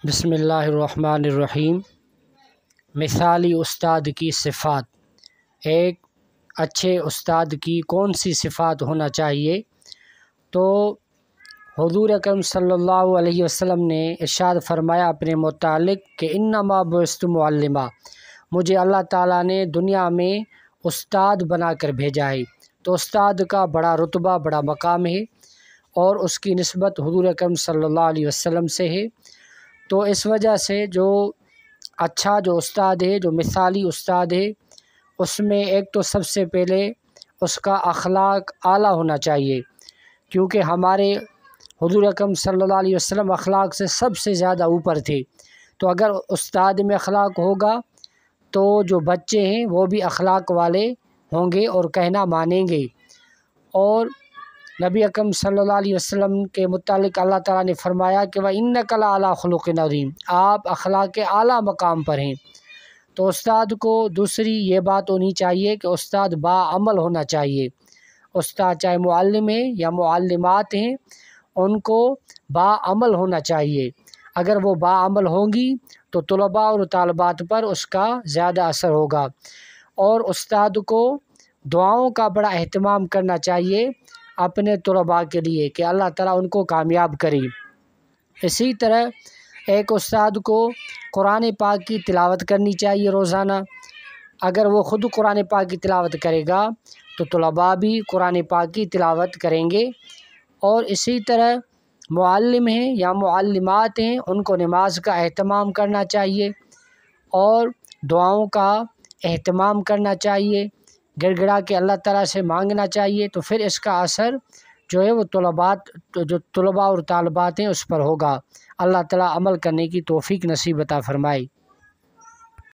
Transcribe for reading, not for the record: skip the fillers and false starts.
بسم اللہ الرحمن الرحیم۔ مثالی استاد کی صفات۔ ایک اچھے استاد کی کون سی صفات ہونا چاہیے؟ تو حضور اکرم صلی اللہ علیہ وسلم نے ارشاد فرمایا اپنے متعلق کہ انما بعثت معلما، مجھے اللہ تعالیٰ نے دنیا میں استاد بنا کر بھیجا ہے۔ تو استاد کا بڑا رتبہ، بڑا مقام ہے اور اس کی نسبت حضور اکرم صلی اللہ علیہ وسلم سے ہے۔ تو اس وجہ سے جو استاد ہے، جو مثالی استاد ہے، اس میں ایک تو سب سے پہلے اس کا اخلاق اعلیٰ ہونا چاہیے، کیونکہ ہمارے حضور اکرم صلی اللہ علیہ وسلم اخلاق سے سب سے زیادہ اوپر تھے۔ تو اگر استاد میں اخلاق ہوگا تو جو بچے ہیں وہ بھی اخلاق والے ہوں گے اور کہنا مانیں گے۔ اور نبی اکرم صلی اللہ علیہ وسلم کے متعلق اللہ تعالیٰ نے فرمایا کہ وَإِنَّكَ لَعَلَىٰ خُلُقٍ عَظِيمٍ، آپ اخلاق کے اعلیٰ مقام پر ہیں۔ تو استاد کو دوسری یہ بات ہونی چاہیے کہ استاد باعمل ہونا چاہیے۔ استاد چاہے معلم ہیں یا معلمات ہیں، ان کو باعمل ہونا چاہیے۔ اگر وہ باعمل ہوں گی تو طلباء اور طالبات پر اس کا زیادہ اثر ہوگا۔ اور استاد کو دعاؤں کا بڑا اہتمام کرنا چاہیے اپنے طلباء کے لیے کہ اللہ تعالیٰ ان کو کامیاب کرے۔ اسی طرح ایک استاد کو قرآن پاک کی تلاوت کرنی چاہیے روزانہ۔ اگر وہ خود قرآن پاک کی تلاوت کرے گا تو طلباء بھی قرآن پاک کی تلاوت کریں گے۔ اور اسی طرح معلم ہیں یا معلمات ہیں، ان کو نماز کا اہتمام کرنا چاہیے اور دعاؤں کا اہتمام کرنا چاہیے، گڑ گڑا کے اللہ تعالیٰ سے مانگنا چاہیے۔ تو پھر اس کا اثر جو ہے وہ طلباء اور طالبات ہیں اس پر ہوگا۔ اللہ تعالیٰ عمل کرنے کی توفیق نصیب عطا فرمائے۔